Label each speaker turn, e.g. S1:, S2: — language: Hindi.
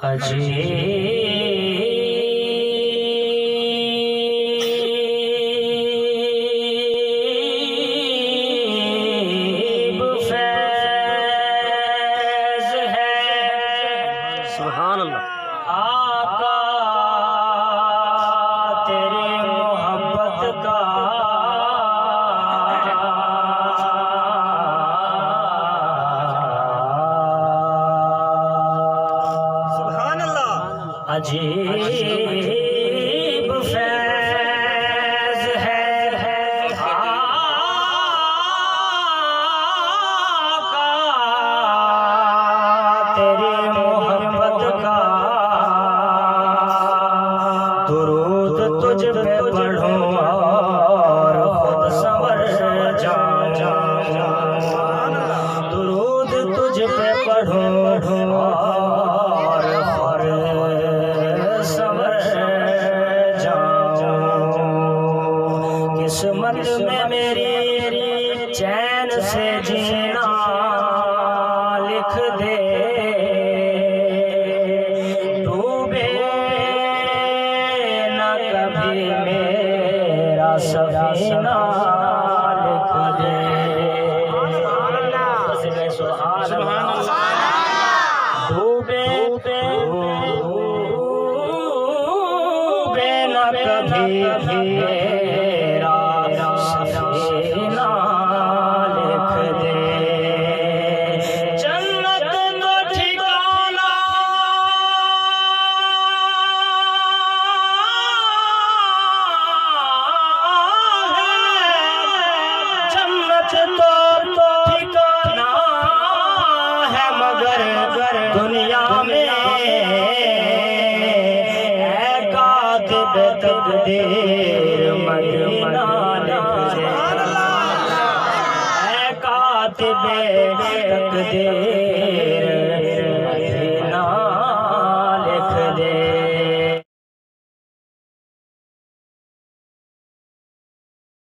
S1: अजीब फैज़ है
S2: सुभान अल्लाह।
S1: आका तेरी मोहब्बत का
S2: सुभान अल्लाह।
S1: अजीब फैज़ है आका तेरी मोहब्बत का। दुरूद तुझ पे पढ़ो और खुद संवर जाऊं। दुरूद तुझ पे पढ़ो और खुद संवर जाऊं। किस्मत में मेरी चैन से जीना लिख दे। डूबे न कभी मेरा सफीना लिख दे। सुभान अल्लाह। डूबे न कभी मेरा सफीना लिख दे। जन्नत तो ठिकाना है, जन्नत तो ठिकाना है, मगर दुनिया में तकदीर मदीना लिख दे। कातिबे तकदीर